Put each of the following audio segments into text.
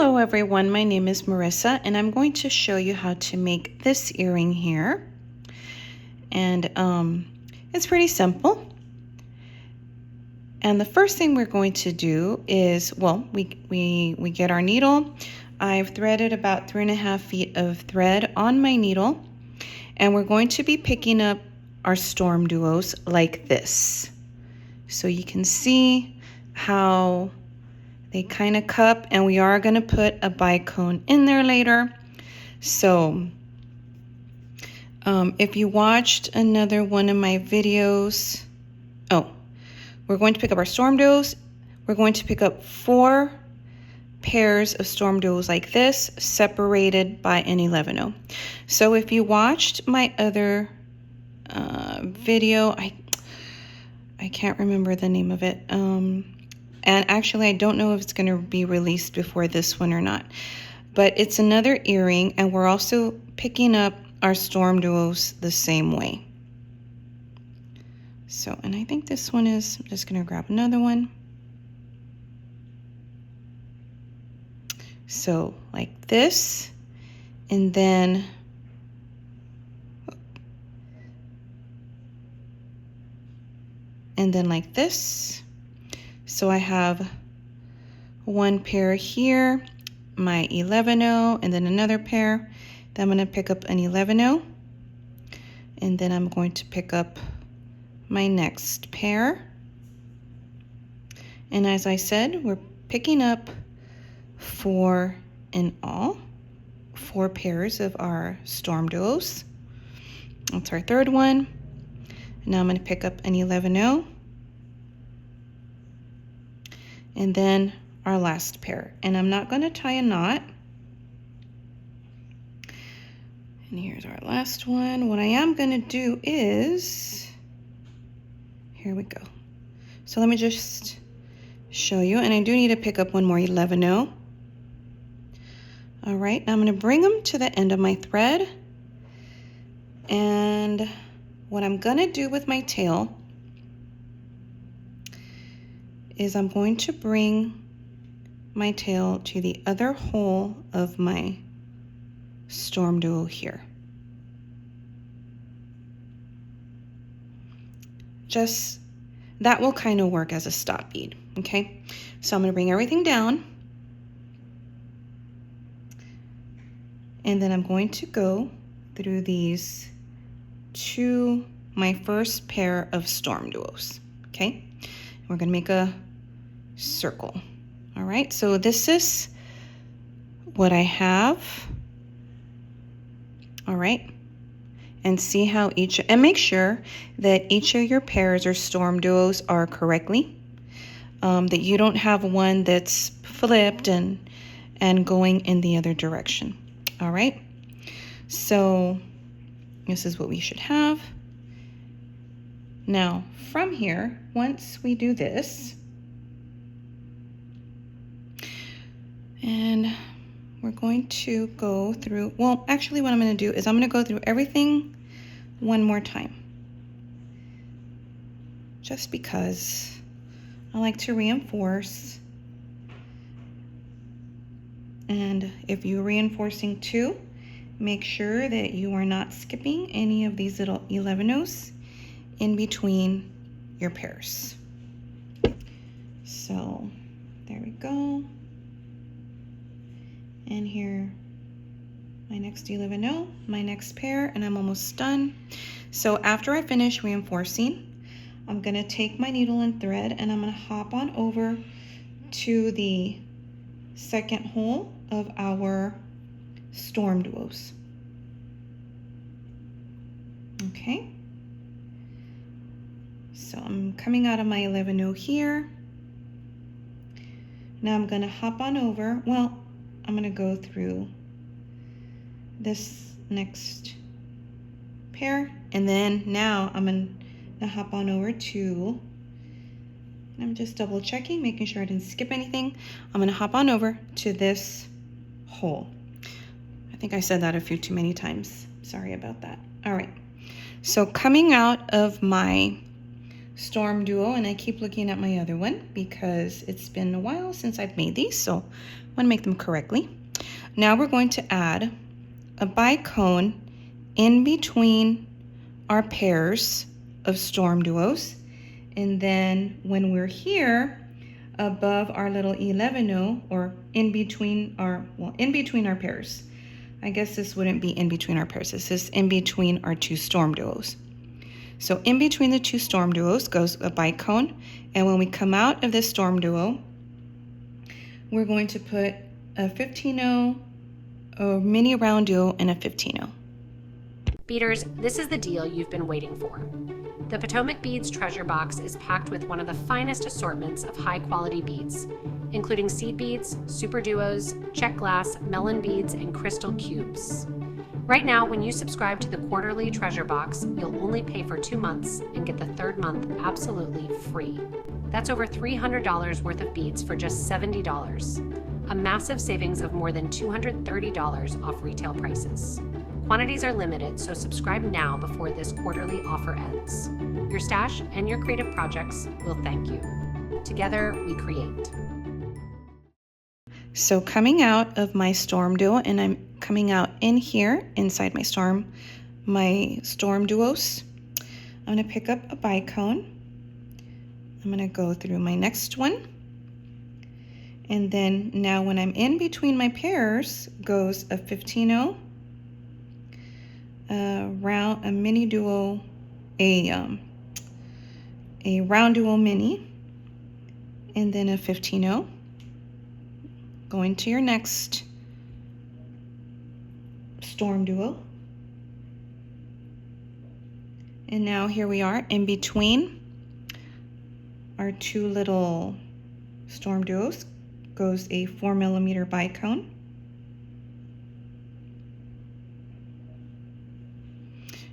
Hello everyone, my name is Marissa and I'm going to show you how to make this earring here. And it's pretty simple. And the first thing we're going to do is, well, we get our needle. I've threaded about 3.5 feet of thread on my needle, and we're going to be picking up our StormDuos like this. So you can see how they kind of cup, and we are going to put a bicone in there later. So if you watched another one of my videos, we're going to pick up our StormDuos. We're going to pick up 4 pairs of StormDuos like this, separated by an 11-0. So if you watched my other video, I can't remember the name of it. And actually, I don't know if it's going to be released before this one or not. But it's another earring, and we're also picking up our StormDuos the same way. So, and I think this one is, I'm just going to grab another one. So, like this, and then like this. So I have one pair here, my 11-0, and then another pair. Then I'm going to pick up an 11-0, and then I'm going to pick up my next pair. And as I said, we're picking up 4 in all, 4 pairs of our StormDuos. That's our third one. Now I'm going to pick up an 11-0. And then our last pair. And I'm not going to tie a knot. And here's our last one. What I am going to do is, here we go. So let me just show you. And I do need to pick up one more 11-0. All right, now I'm going to bring them to the end of my thread. And what I'm going to do with my tail is I'm going to bring my tail to the other hole of my StormDuo here. Just, that will kind of work as a stop bead, okay? So I'm going to bring everything down. And then I'm going to go through these to my first pair of StormDuos, okay? We're going to make a circle. All right, so this is what I have. All right, and see how each, and make sure that each of your pairs or StormDuos are correctly, that you don't have one that's flipped and going in the other direction. All right, so this is what we should have. Now from here, once we do this, and we're going to go through, well, actually what I'm going to do is I'm going to go through everything one more time. Just because I like to reinforce. And if you're reinforcing too, make sure that you are not skipping any of these little 11-0s in between your pairs. So there we go. And here, my next 11-0, my next pair, and I'm almost done. So after I finish reinforcing, I'm gonna take my needle and thread, and I'm gonna hop on over to the second hole of our StormDuos. Okay. So I'm coming out of my 11-0 here. Now I'm gonna hop on over, well, I'm going to go through this next pair, and then now I'm going to hop on over to, I'm just double checking, making sure I didn't skip anything. I'm going to hop on over to this hole. I think I said that a few too many times. Sorry about that. All right. So coming out of my StormDuo, and I keep looking at my other one because it's been a while since I've made these, so want to make them correctly. Now we're going to add a bicone in between our pairs of StormDuos. And then when we're here above our little 11-0, or in between our pairs. I guess this wouldn't be in between our pairs. This is in between our two StormDuos. So in between the two StormDuos goes a bicone. And when we come out of this StormDuo, we're going to put a 15-0, a mini RounDuo, and a 15-0. Beaders, this is the deal you've been waiting for. The PotomacBeads treasure box is packed with one of the finest assortments of high-quality beads, including seed beads, super duos, check glass, melon beads, and crystal cubes. Right now, when you subscribe to the quarterly treasure box, you'll only pay for 2 months and get the 3rd month absolutely free. That's over $300 worth of beads for just $70, a massive savings of more than $230 off retail prices. Quantities are limited, so subscribe now before this quarterly offer ends. Your stash and your creative projects will thank you. Together, we create. So coming out of my StormDuo, and I'm coming out in here inside my StormDuos, I'm going to pick up a bicone. I'm going to go through my next one. And then now when I'm in between my pairs goes a 15-0, a mini duo, a RounDuo Mini, and then a 15-0. Going to your next StormDuo. And now here we are in between our two little StormDuos goes a 4mm bicone.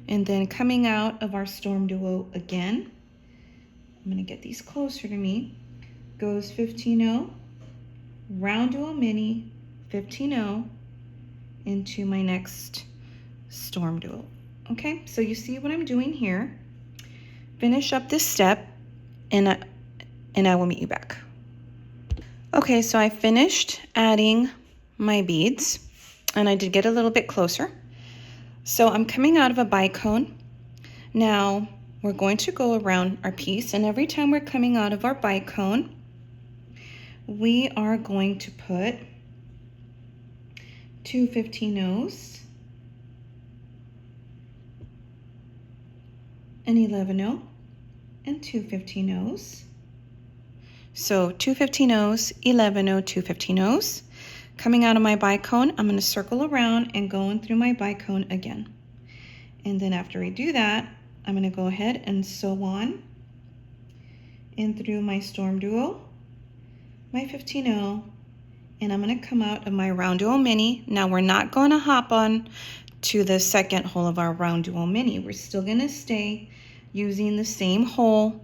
And then coming out of our StormDuo again, I'm going to get these closer to me, goes 15-0, RounDuo Mini, 15-0, into my next StormDuo. Okay, so you see what I'm doing here. Finish up this step, and I will meet you back. Okay, so I finished adding my beads, and I did get a little bit closer. So I'm coming out of a bicone. Now we're going to go around our piece, and every time we're coming out of our bicone, we are going to put two 15-0s, an 11-0, and two 15-0s. So two 15-0s, 11-0, two 15-0s. Coming out of my bicone, I'm going to circle around and going through my bicone again. And then after I do that, I'm going to go ahead and sew on in through my StormDuo, my 15-0, and I'm going to come out of my RounDuo Mini. Now we're not going to hop on to the second hole of our RounDuo Mini. We're still going to stay using the same hole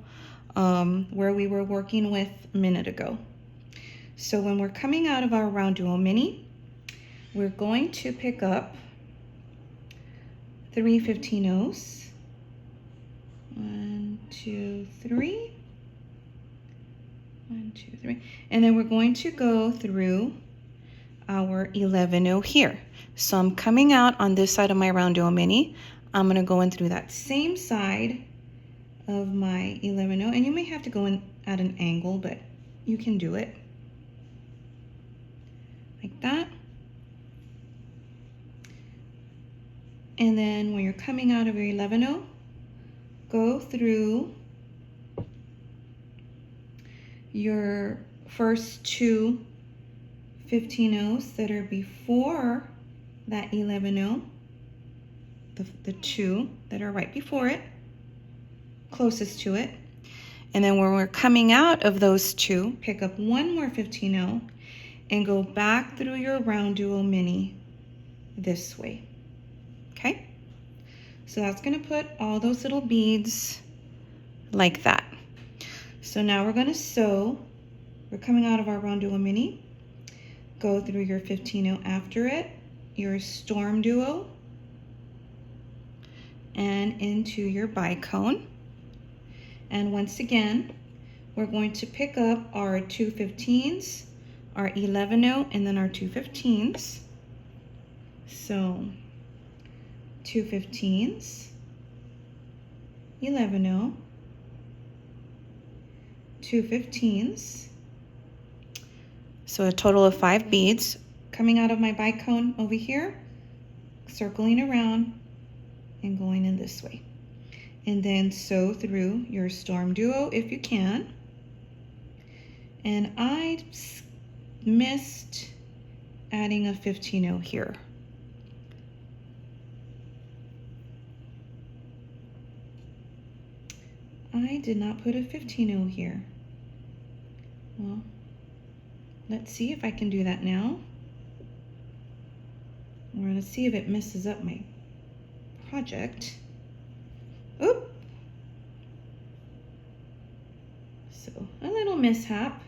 where we were working with a minute ago. So when we're coming out of our RounDuo Mini, we're going to pick up 3 15-0s. 1, 2, 3. 1, 2, 3. And then we're going to go through our 11-0 here. So I'm coming out on this side of my RounDuo Mini. I'm going to go in through that same side of my 11-0. And you may have to go in at an angle, but you can do it. Like that. And then when you're coming out of your 11-0, go through your first two 15-0s that are before that 11-0, the two that are right before it, closest to it. And then when we're coming out of those two, pick up one more 15-0 and go back through your RounDuo Mini this way. Okay? So that's going to put all those little beads like that. So now we're going to sew. We're coming out of our RounDuo Mini. Go through your 15-0 after it, your StormDuo, and into your bicone. And once again, we're going to pick up our two 15s, our 11-0 and then our 2/15s. So 2/15s, 11-0, 2/15s. So a total of 5 beads coming out of my bicone over here, circling around and going in this way. And then sew through your StormDuo if you can. And I missed adding a 15-0 here. I did not put a 15-0 here. Well, let's see if I can do that now. We're gonna see if it messes up my project. Oop. So a little mishap,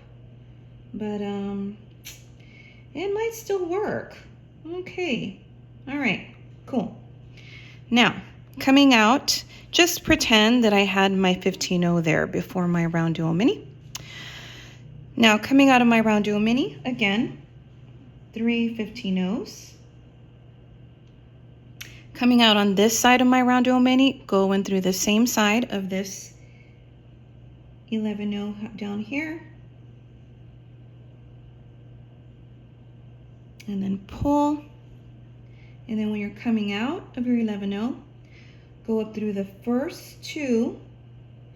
but it might still work. Okay, all right, cool. Now, coming out, just pretend that I had my 15-0 there before my RounDuo Mini. Now, coming out of my RounDuo Mini, again, 3 15-0s. Coming out on this side of my RounDuo Mini, going through the same side of this 11-0 down here. And then pull. And then when you're coming out of your 11-0, go up through the first 2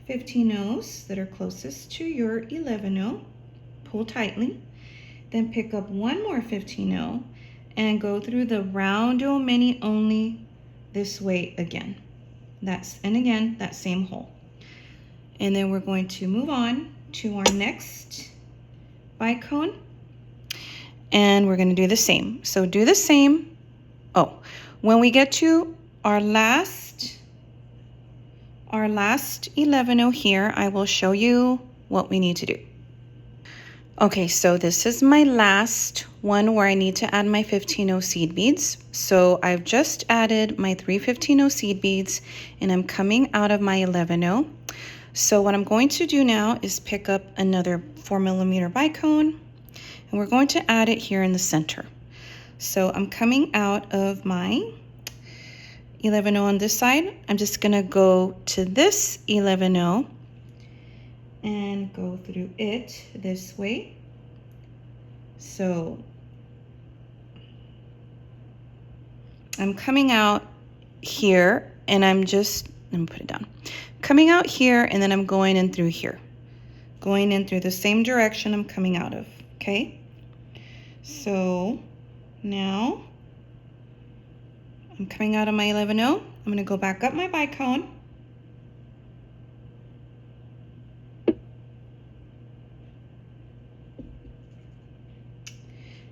15-0s that are closest to your 11-0. Pull tightly. Then pick up one more 15-0 and go through the RounDuo Mini only this way again. And again, that same hole. And then we're going to move on to our next bicone. And we're going to do the same. So do the same. Oh, when we get to our last 11-0 here, I will show you what we need to do. Okay, so this is my last one where I need to add my 15-0 seed beads. So I've just added my 3 15-0 seed beads and I'm coming out of my 11-0. So what I'm going to do now is pick up another 4mm bicone and we're going to add it here in the center. So I'm coming out of my 11-0 on this side. I'm just gonna go to this 11-0 and go through it this way. So I'm coming out here and I'm just, let me put it down. Coming out here and then I'm going in through here. Going in through the same direction I'm coming out of, okay? So now I'm coming out of my 11-0. I'm gonna go back up my bicone.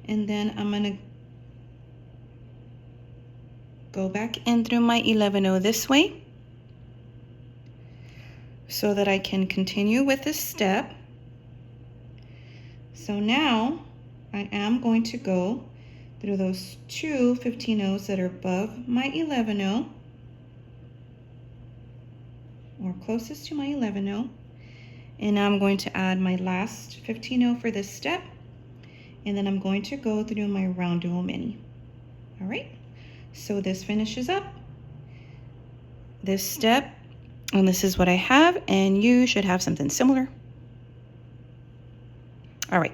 And then I'm gonna go back in through my 11-0 this way so that I can continue with this step. So now I am going to go through those 2 15-0s that are above my 11-0 or closest to my 11-0. And now I'm going to add my last 15-0 for this step. And then I'm going to go through my RounDuo Mini. All right, so this finishes up this step, and this is what I have, and you should have something similar. All right,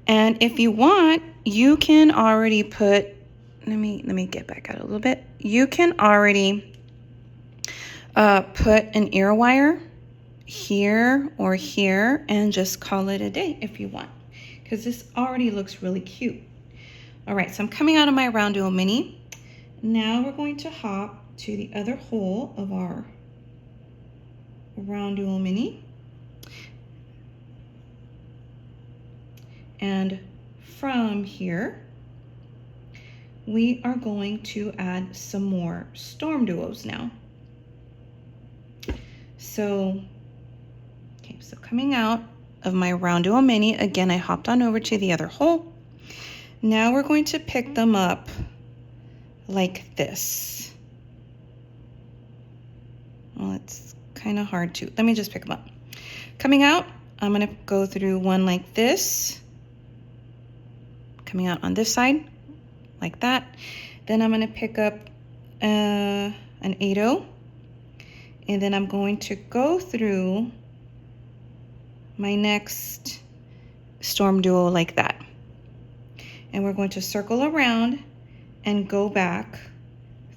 and if you want, you can already put, let me get back out a little bit. You can already put an ear wire here or here and just call it a day if you want, because this already looks really cute. All right, so I'm coming out of my RounDuo Mini. Now we're going to hop to the other hole of our RounDuo Mini. And from here, we are going to add some more StormDuos now. So, okay, so coming out of my RounDuo Mini, again, I hopped on over to the other hole. Now we're going to pick them up like this. Well, it's kind of hard to, let me just pick them up. Coming out, I'm gonna go through one like this, coming out on this side like that. Then I'm going to pick up an 8/0, and then I'm going to go through my next StormDuo like that. And we're going to circle around and go back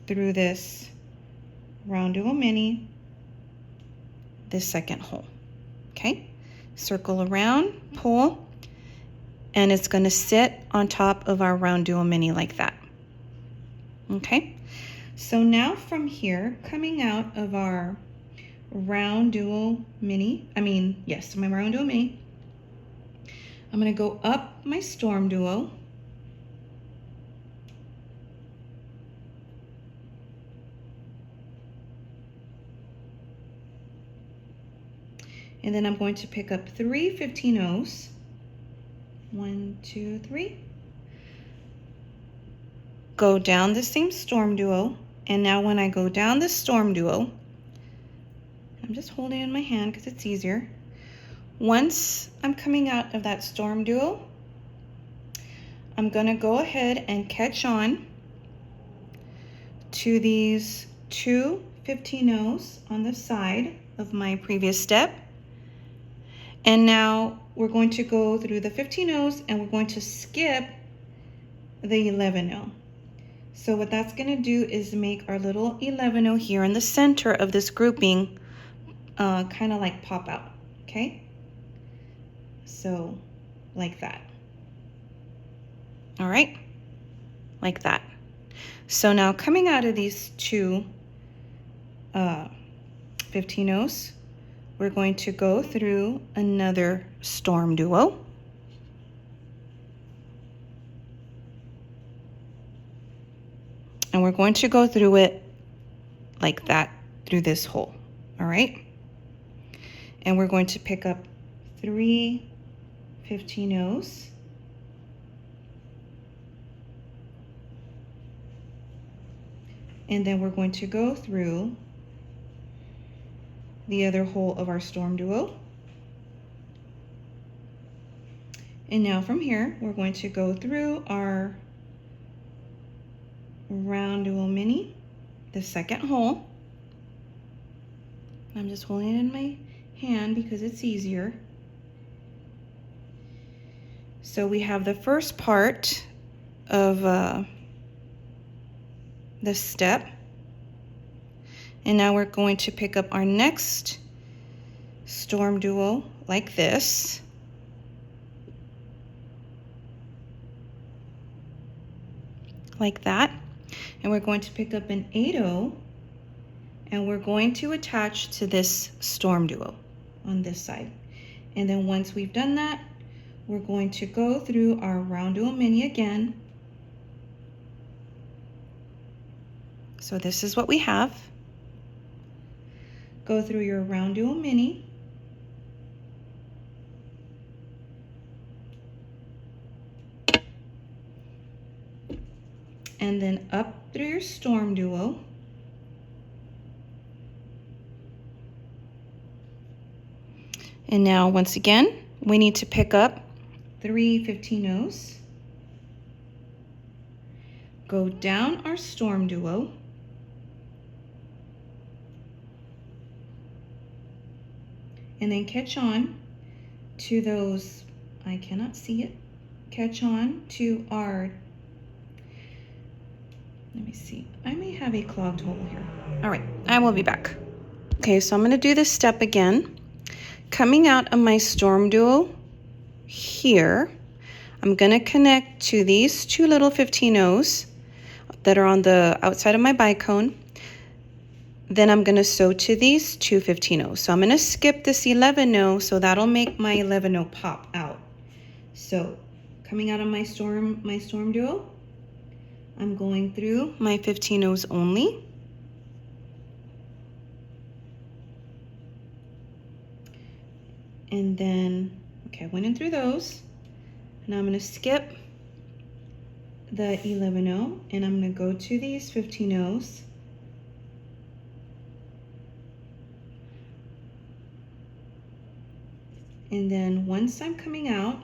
through this RounDuo Mini, this second hole. Okay, circle around, pull, and it's going to sit on top of our RounDuo Mini like that. Okay, so now from here, coming out of our RounDuo Mini, my RounDuo Mini, I'm going to go up my StormDuo, and then I'm going to pick up 3 15/0s. 1, 2, 3. Go down the same StormDuo, and now when I go down the StormDuo, I'm just holding it in my hand because it's easier. Once I'm coming out of that StormDuo, I'm going to go ahead and catch on to these 2 15/0s on the side of my previous step. And now we're going to go through the 15/0s and we're going to skip the 11/0. So what that's going to do is make our little 11/0 here in the center of this grouping kind of like pop out. Okay, so like that. All right, like that. So now coming out of these 2 15/0s, we're going to go through another StormDuo. And we're going to go through it like that through this hole. All right, and we're going to pick up 3 15/0s, and then we're going to go through the other hole of our StormDuo. And now from here, we're going to go through our RounDuo Mini, the second hole. I'm just holding it in my hand because it's easier. So we have the first part of this step. And now we're going to pick up our next StormDuo like this. Like that. And we're going to pick up an 8/0, and we're going to attach to this StormDuo on this side. And then once we've done that, we're going to go through our RounDuo Mini again. So this is what we have. Go through your RounDuo Mini. And then up through your StormDuo. And now once again, we need to pick up 3 15/0s. Go down our StormDuo. And then catch on to those, I cannot see it, catch on to our, let me see, I may have a clogged hole here. All right, I will be back. Okay, so I'm going to do this step again. Coming out of my StormDuo here, I'm going to connect to these 2 little 15/0s that are on the outside of my bicone. Then I'm going to sew to these 2 15/0s. So I'm going to skip this 11/0, so that'll make my 11/0 pop out. So coming out of my StormDuo, I'm going through my 15/0s only. And then, okay, I went in through those. Now I'm going to skip the 11/0, and I'm going to go to these 15/0s. And then once I'm coming out,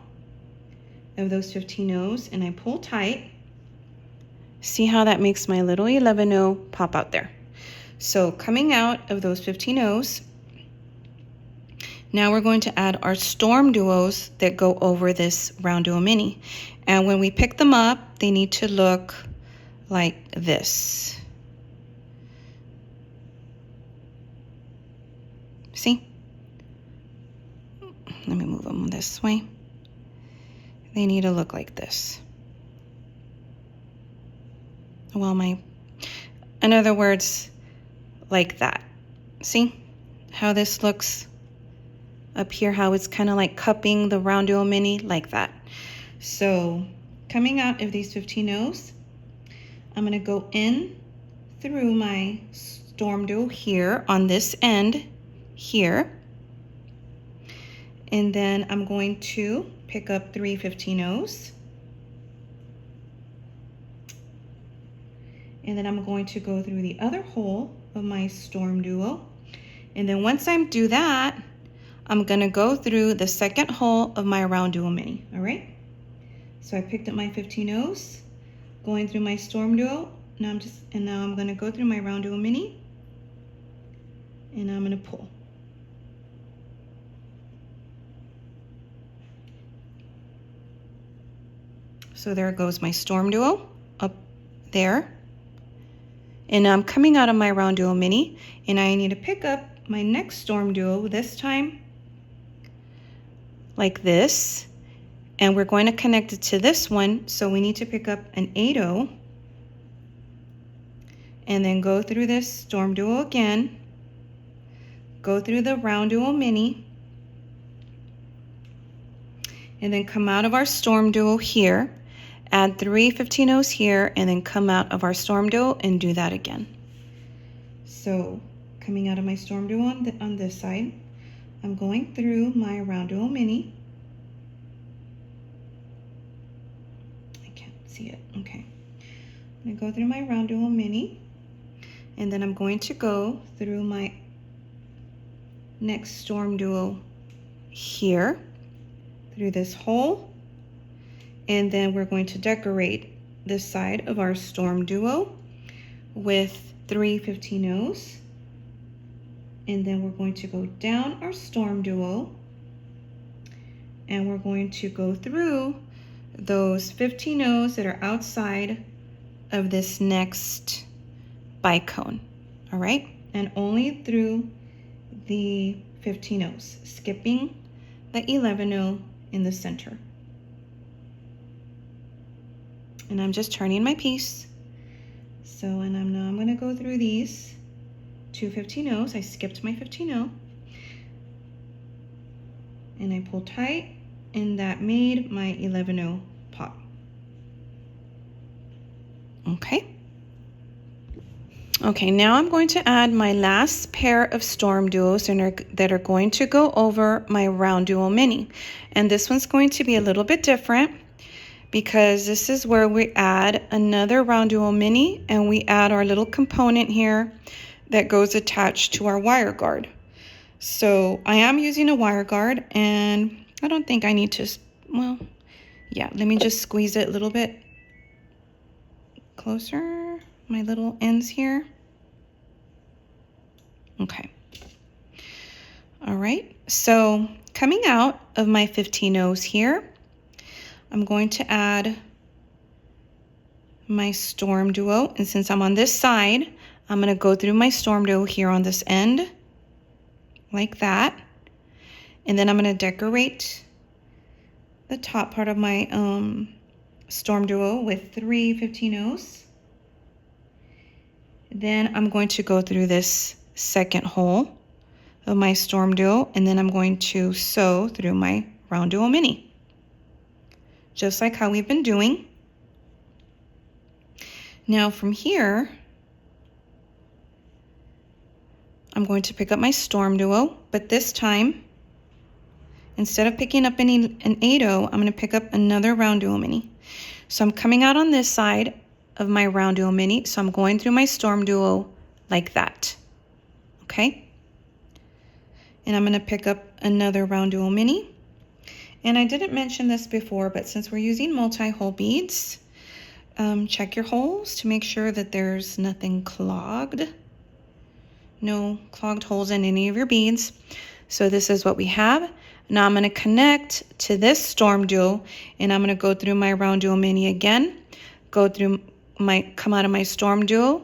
of those 15 O's and I pull tight. See how that makes my little 11 O pop out there. So coming out of those 15 O's, now we're going to add our StormDuos that go over this RounDuo Mini. And when we pick them up, they need to look like this. See? Let me move them this way. They need to look like this. Well, in other words, like that. See how this looks up here, how it's kind of like cupping the RounDuo Mini like that. So coming out of these 15 O's, I'm going to go in through my StormDuo here on this end here. And then I'm going to pick up 3 15 O's. And then I'm going to go through the other hole of my StormDuo. And then once I do that, I'm gonna go through the second hole of my RounDuo Mini, all right? So I picked up my 15 O's, going through my StormDuo. Now I'm gonna go through my RounDuo Mini, and I'm gonna pull. So there goes my StormDuo up there. And I'm coming out of my RounDuo Mini, and I need to pick up my next StormDuo, this time like this, and we're going to connect it to this one, so we need to pick up an 8O, and then go through this StormDuo again, go through the RounDuo Mini, and then come out of our StormDuo here, add 3 15 O's here, and then come out of our StormDuo and do that again. So coming out of my StormDuo on this side, I'm going through my RounDuo Mini. I can't see it, okay. I'm gonna go through my RounDuo Mini, and then I'm going to go through my next StormDuo here, through this hole, and then we're going to decorate this side of our StormDuo with 3 15 O's. And then we're going to go down our StormDuo, and we're going to go through those 15 O's that are outside of this next bicone, all right? And only through the 15 O's, skipping the 11 O in the center. And I'm just turning my piece. So, and now I'm gonna go through these 2 15 O's. I skipped my 15 O. And I pulled tight, and that made my 11 O pop. Okay. Okay, now I'm going to add my last pair of StormDuos that are going to go over my RounDuo Mini. And this one's going to be a little bit different, because this is where we add another RounDuo Mini, and we add our little component here that goes attached to our wire guard. So I am using a wire guard, and I don't think I need to, well, yeah, let me just squeeze it a little bit closer, my little ends here. Okay. All right, so coming out of my 15 O's here, I'm going to add my StormDuo, and since I'm on this side, I'm going to go through my StormDuo here on this end, like that, and then I'm going to decorate the top part of my StormDuo with 3 15 O's. Then I'm going to go through this second hole of my StormDuo, and then I'm going to sew through my RounDuo Mini, just like how we've been doing. Now from here, I'm going to pick up my StormDuo, but this time, instead of picking up an 8O, I'm going to pick up another RounDuo Mini. So I'm coming out on this side of my RounDuo Mini, so I'm going through my StormDuo like that, okay? And I'm going to pick up another RounDuo Mini, And I didn't mention this before, but since we're using multi-hole beads, check your holes to make sure that there's nothing clogged. No clogged holes in any of your beads. So this is what we have. Now I'm going to connect to this StormDuo, and I'm going to go through my RounDuo Mini again, come out of my StormDuo,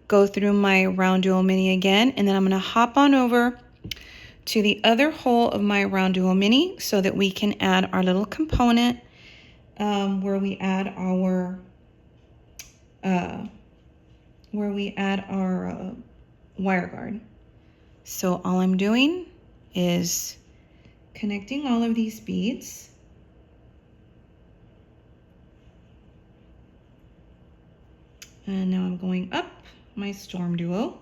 go through my RounDuo Mini again, and then I'm going to hop on over to the other hole of my RounDuo Mini so that we can add our little component where we add our wire guard. So all I'm doing is connecting all of these beads. And now I'm going up my StormDuo.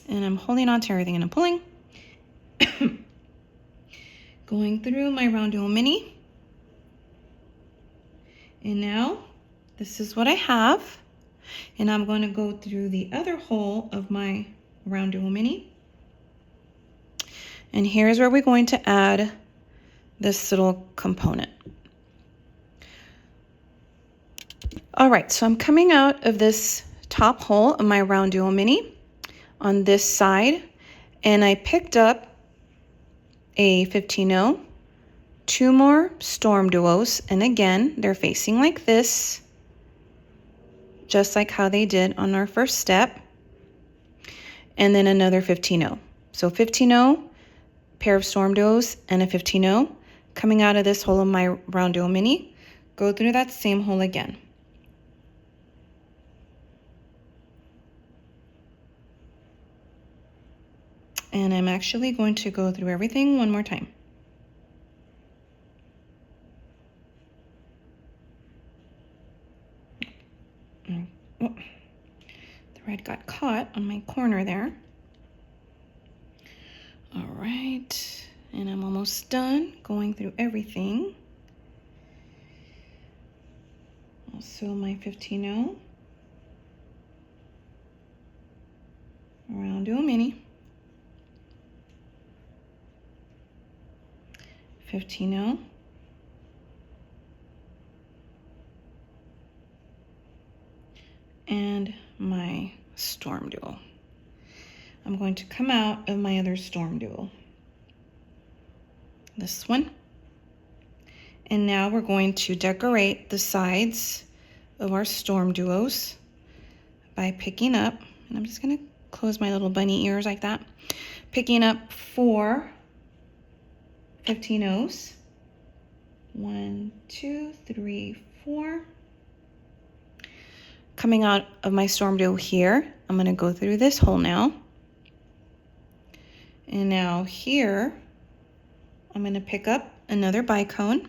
And I'm holding on to everything and I'm pulling. Going through my RounDuo Mini. And now this is what I have. And I'm going to go through the other hole of my RounDuo Mini. And here's where we're going to add this little component. All right, so I'm coming out of this top hole of my RounDuo Mini on this side, and I picked up a 15-0, 2 more StormDuos, and again, they're facing like this, just like how they did on our first step, and then another 15-0. So 15-0, pair of StormDuos, and a 15-0 coming out of this hole of my RounDuo Mini. Go through that same hole again. And I'm actually going to go through everything one more time. Oh, the red got caught on my corner there. All right, and I'm almost done going through everything. Also my 15-0 RounDuo Mini. 15-0. And my StormDuo. I'm going to come out of my other StormDuo. This one. And now we're going to decorate the sides of our StormDuos by picking up, and I'm just going to close my little bunny ears like that, picking up 4 15-0s. 1, 2, 3, 4. Coming out of my StormDuo here, I'm going to go through this hole now. And now here, I'm going to pick up another bicone.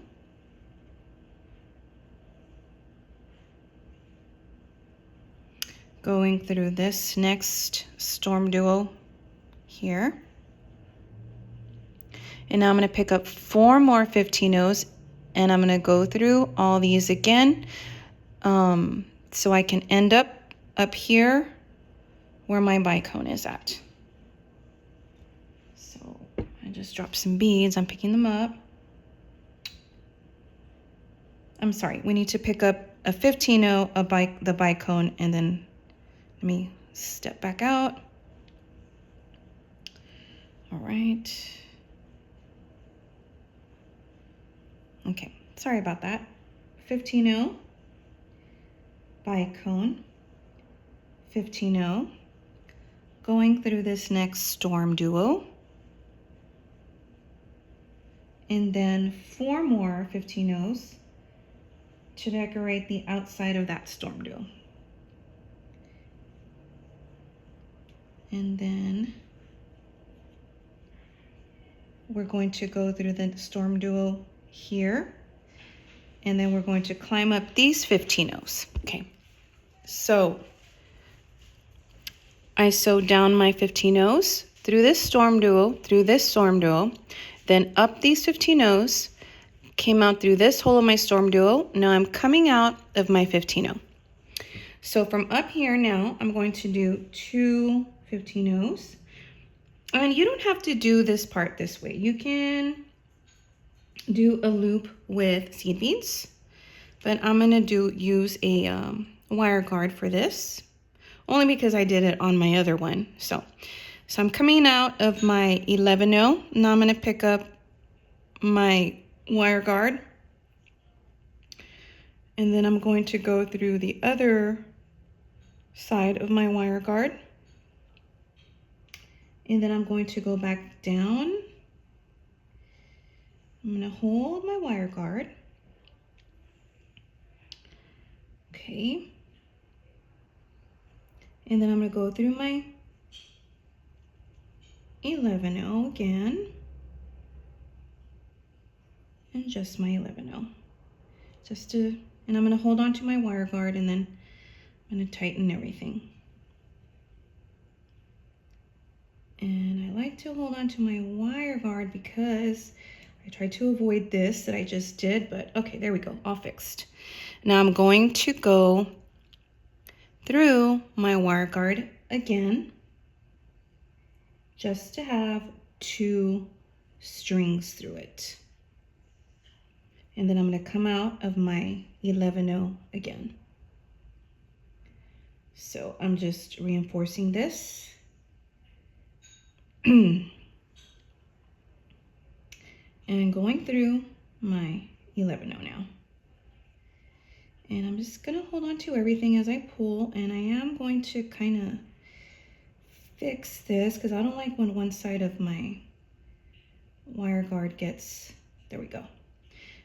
Going through this next StormDuo here. And now I'm going to pick up 4 more 15-0s, and I'm going to go through all these again so I can end up here where my bicone is at. So I just dropped some beads. I'm picking them up. I'm sorry, we need to pick up a 15-0, the bicone, and then let me step back out. All right. Okay, sorry about that. 15-0, bicone, 15-0, going through this next StormDuo, and then 4 more 15-0s to decorate the outside of that StormDuo. And then we're going to go through the StormDuo here, and then we're going to climb up these 15-0s. Okay, so I sewed down my 15-0s through this StormDuo, then up these 15-0s, came out through this hole of my StormDuo. Now I'm coming out of my 15-0. So from up here now, I'm going to do 2 15-0s. And you don't have to do this part this way. You can do a loop with seed beads, but I'm gonna use a wire guard for this, only because I did it on my other one. So I'm coming out of my 11-0. Now I'm gonna pick up my wire guard, and then I'm going to go through the other side of my wire guard, and then I'm going to go back down. I'm gonna hold my wire guard. Okay. And then I'm gonna go through my 11-0 again. And just my 11-0. And I'm gonna hold on to my wire guard, and then I'm gonna tighten everything. And I like to hold on to my wire guard because I tried to avoid this that I just did, but okay, there we go, all fixed. Now I'm going to go through my wire guard again, just to have 2 strings through it. And then I'm gonna come out of my 11-0 again. So I'm just reinforcing this. And going through my 11-0 now. And I'm just gonna hold on to everything as I pull, and I am going to kind of fix this because I don't like when one side of my wire guard gets, there we go.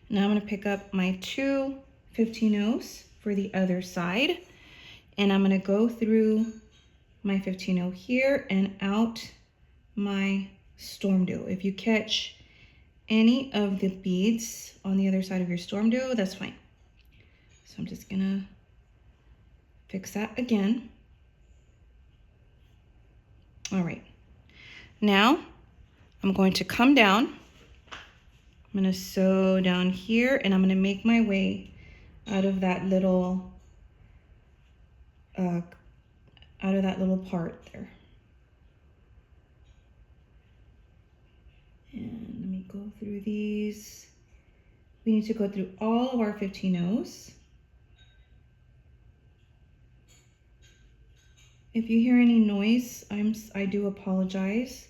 Now I'm gonna pick up my 2 15-0s for the other side, and I'm gonna go through my 15-0 here and out my StormDuo. If you catch any of the beads on the other side of your StormDuo, that's fine. So I'm just gonna fix that again. All right, now I'm going to come down. I'm gonna sew down here, and I'm gonna make my way out of that little part there. And let me go through these. We need to go through all of our 15-0s. If you hear any noise, I do apologize.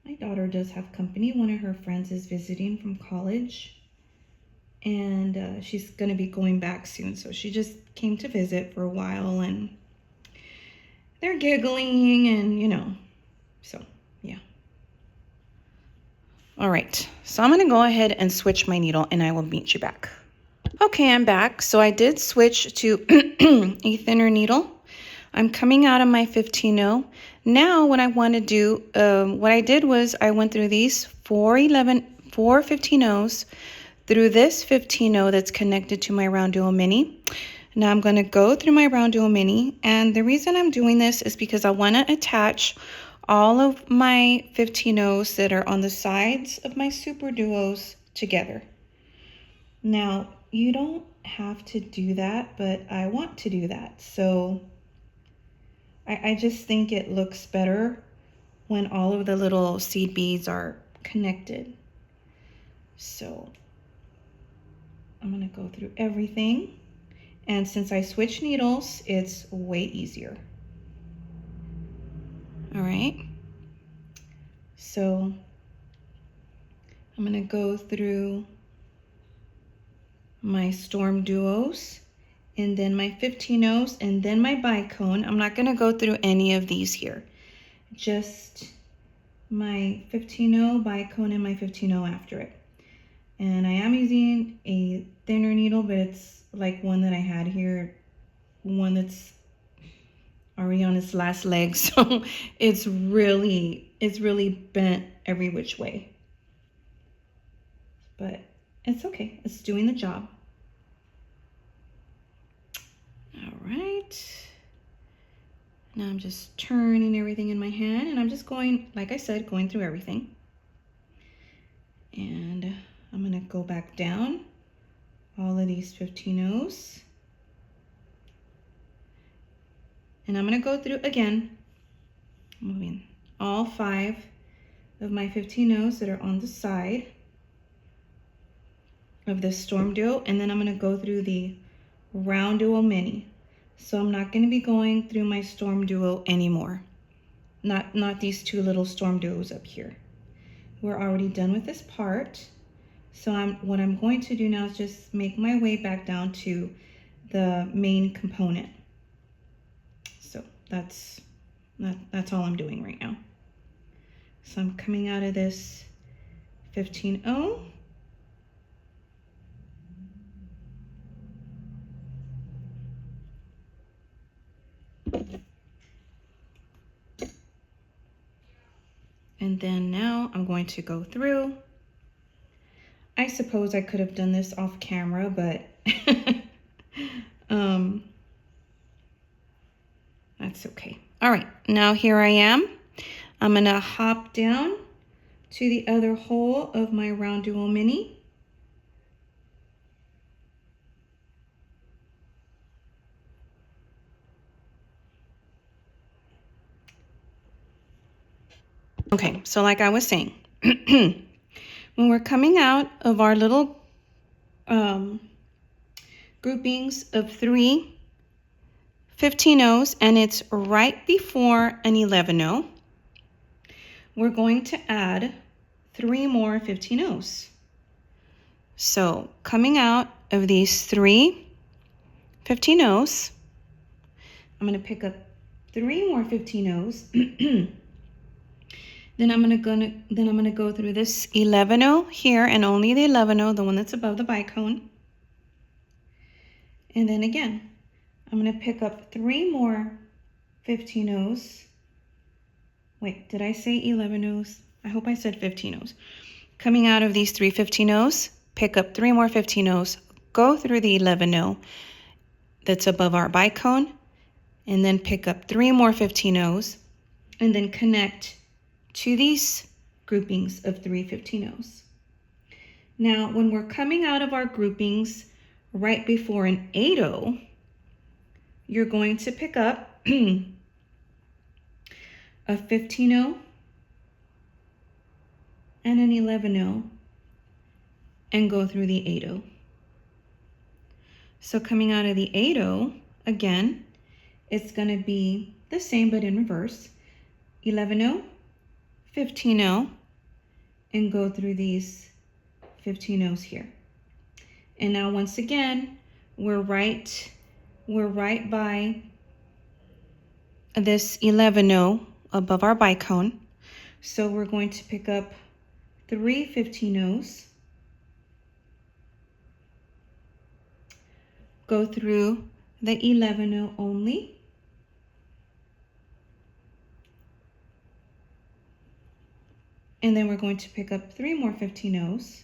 My daughter does have company. One of her friends is visiting from college, and she's gonna be going back soon. So she just came to visit for a while, and they're giggling, and so yeah. All right, so I'm gonna go ahead and switch my needle, and I will meet you back. Okay, I'm back. So I did switch to a thinner needle. I'm coming out of my 15-0. Now what I want to do, what I did was I went through these 4 15-0s through this 15-0 that's connected to my RounDuo Mini. Now I'm going to go through my RounDuo Mini, and the reason I'm doing this is because I want to attach all of my 15-0s that are on the sides of my Super Duos together. Now, you don't have to do that, but I want to do that. So I just think it looks better when all of the little seed beads are connected. So I'm gonna go through everything. And since I switched needles, it's way easier. All right. So I'm gonna go through my StormDuos, and then my 15-0s, and then my Bicone. I'm not gonna go through any of these here. Just my 15-0, Bicone, and my 15-0 after it. And I am using a thinner needle, but it's like one that I had here, one that's already on its last leg, so it's really bent every which way. But it's okay, it's doing the job. All right. Now I'm just turning everything in my hand, and I'm just going, like I said, going through everything. And I'm gonna go back down all of these 15-0s. And I'm gonna go through again moving all 5 of my 15-0s that are on the side of this StormDuo, and then I'm going to go through the RounDuo Mini. So I'm not going to be going through my StormDuo anymore. Not these 2 little StormDuos up here. We're already done with this part. So what I'm going to do now is just make my way back down to the main component. So that's all I'm doing right now. So I'm coming out of this 15-0. And then now I'm going to go through. I suppose I could have done this off camera, but that's okay. All right, now here I am. I'm gonna hop down to the other hole of my RounDuo Mini. Okay, so like I was saying, when we're coming out of our little groupings of 3 15-0s, and it's right before an 11-0, we're going to add 3 more 15-0s. So coming out of these 3 15-0s, I'm going to pick up 3 more 15-0s. Then I'm gonna go through this 11-0 here, and only the 11-0, the one that's above the bicone. And then again, I'm gonna pick up 3 more 15-0s. Wait, did I say 11-0s? I hope I said 15-0s. Coming out of these 3 15-0s, pick up 3 more 15-0s, go through the 11-0 that's above our bicone, and then pick up 3 more 15-0s, and then connect to these groupings of 3 15-0s. Now, when we're coming out of our groupings right before an 8-0, you're going to pick up a 15-0 and an 11-0 and go through the 8-0. So coming out of the 8-0, again, it's going to be the same but in reverse. 11-0, 15-0, and go through these 15-0s here. And now once again, we're right by this 11-0 above our bicone. So we're going to pick up 3 15-0s, go through the 11-0 only, and then we're going to pick up 3 more 15-0s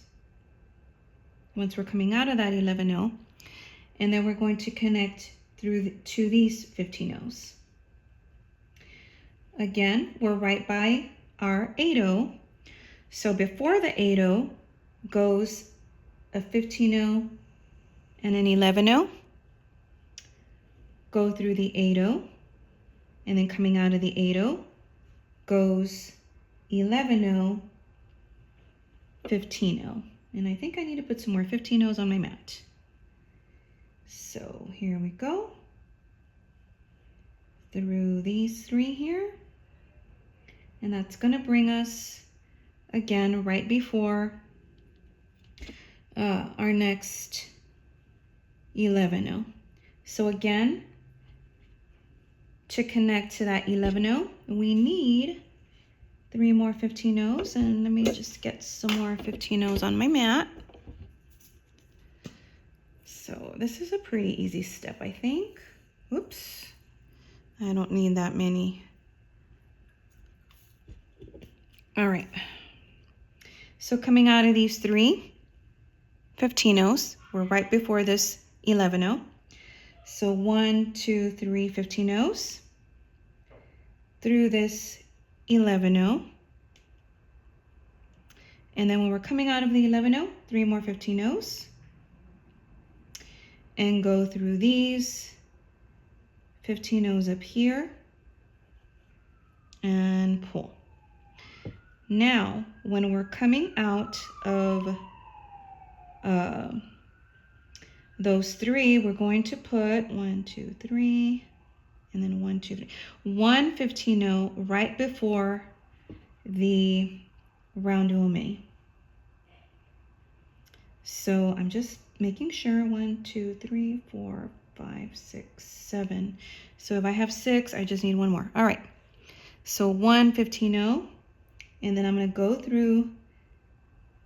once we're coming out of that 11-0, and then we're going to connect through to these 15-0s. Again, we're right by our 8-0, so before the 8-0 goes a 15-0 and an 11-0, go through the 8-0, and then coming out of the 8-0 goes 11-0, 15-0. And I think I need to put some more 15-0s on my mat. So here we go. Through these 3 here. And that's going to bring us, again, right before our next 11-0. So again, to connect to that 11-0, we need 3 more 15-0s, and let me just get some more 15-0s on my mat. So this is a pretty easy step, I think. Oops, I don't need that many. All right, so coming out of these 3 15-0s, we're right before this 11-0. So 1, 2, 3 15-0s through this 11-0, and then when we're coming out of the 11-0, 3 more 15-0s, and go through these 15-0s up here, and pull. Now, when we're coming out of those three, we're going to put 1, 2, 3, and then 1, 2, 3. 1 15-0 right before the RounDuo Mini. So I'm just making sure 1, 2, 3, 4, 5, 6, 7. So if I have 6, I just need one more. All right. So 1 15-0, and then I'm going to go through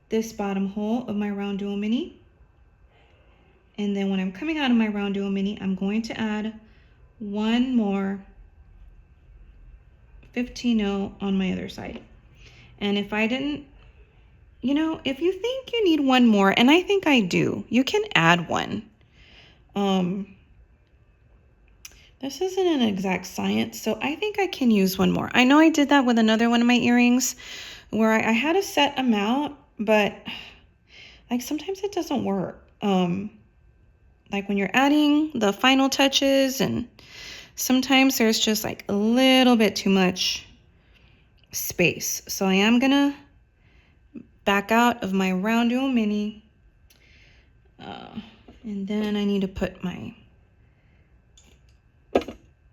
this bottom hole of my RounDuo Mini. And then when I'm coming out of my RounDuo Mini, I'm going to add one more 15-0 on my other side. And if I didn't, you know, if you think you need one more, and I think I do, you can add one. This isn't an exact science, so I think I can use one more. I know I did that with another one of my earrings where I had a set amount, but like sometimes it doesn't work. Like when you're adding the final touches, and sometimes there's just like a little bit too much space. So I am gonna back out of my RounDuo Mini, and then I need to put my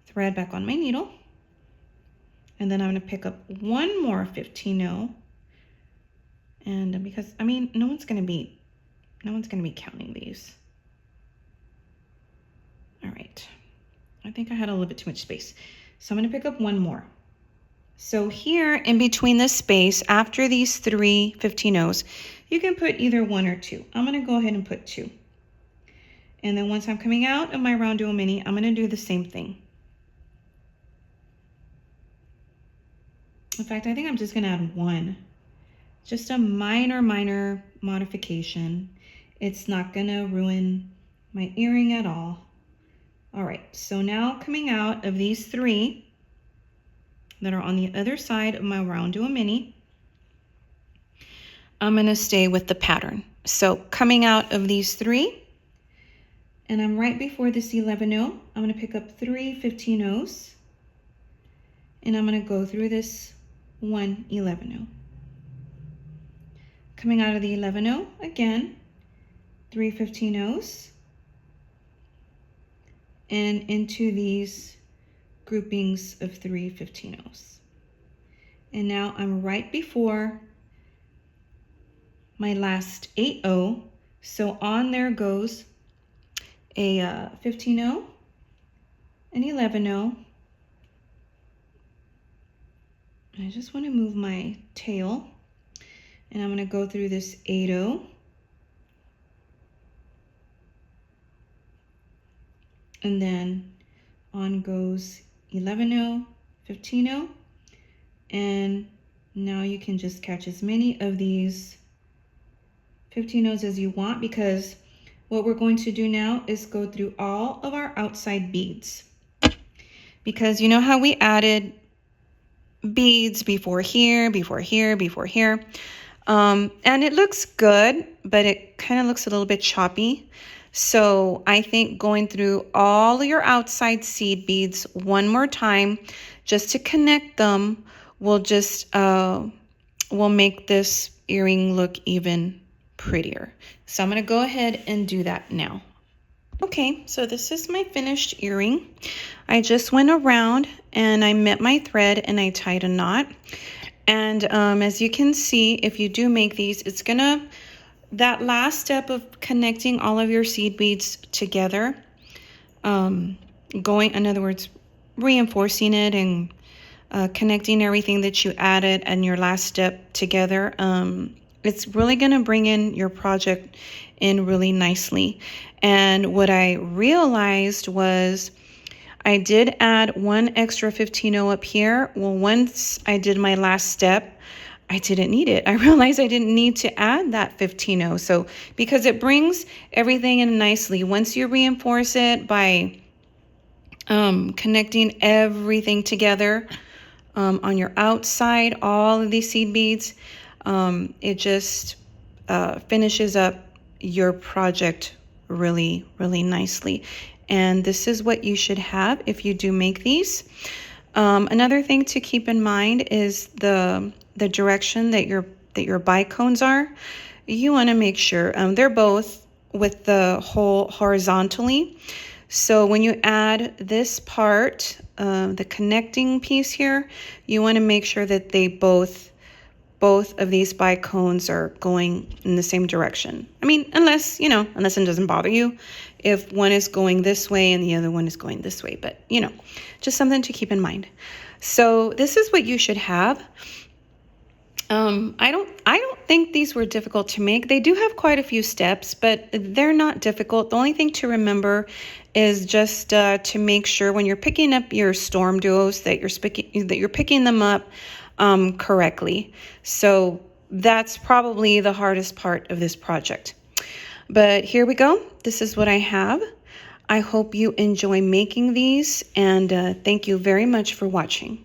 thread back on my needle, and then I'm going to pick up one more 15-0, and because I mean no one's going to be counting these. All right, I think I had a little bit too much space, so I'm going to pick up one more. So here in between the space after these 3 15-0s, you can put either 1 or 2. I'm going to go ahead and put 2, and then once I'm coming out of my RounDuo Mini, I'm going to do the same thing. In fact, I think I'm just gonna add 1. Just a minor modification. It's not gonna ruin my earring at all. All right, so now coming out of these 3 that are on the other side of my RounDuo Mini, I'm gonna stay with the pattern. So coming out of these 3, and I'm right before this 11-0, I'm gonna pick up 3 15-0s, and I'm gonna go through this 1 11-0. Coming out of the 11-0, again, 3 15-0s, and into these groupings of 3 15-0s. And now I'm right before my last 8-0, so on there goes a 15-0, an 11-0, I just want to move my tail, and I'm going to go through this 8-0, and then on goes 11-0, 15-0, and now you can just catch as many of these 15-0s as you want, because what we're going to do now is go through all of our outside beads, because you know how we added beads before here, before here, before here, and it looks good, but it kind of looks a little bit choppy. So I think going through all your outside seed beads one more time just to connect them will just will make this earring look even prettier. So I'm going to go ahead and do that now. Okay, so this is my finished earring. I just went around and I met my thread and I tied a knot. And as you can see, if you do make these, it's gonna, that last step of connecting all of your seed beads together, in other words, reinforcing it and connecting everything that you added and your last step together, it's really gonna bring in your project in really nicely. And what I realized was I did add one extra 15-0 up here. Well, once I did my last step, I didn't need it. I realized I didn't need to add that 15-0. So because it brings everything in nicely, once you reinforce it by connecting everything together on your outside, all of these seed beads, it just finishes up your project really nicely. And this is what you should have if you do make these. Another thing to keep in mind is the direction that your bicones are. You want to make sure they're both with the hole horizontally. So when you add this part, the connecting piece here, you want to make sure that they both of these bicones are going in the same direction. I mean, unless it doesn't bother you if one is going this way and the other one is going this way, but just something to keep in mind. So this is what you should have. I don't think these were difficult to make. They do have quite a few steps, but they're not difficult. The only thing to remember is just to make sure when you're picking up your StormDuos that you're picking them up correctly. So that's probably the hardest part of this project. But here we go. This is what I have. I hope you enjoy making these, and thank you very much for watching.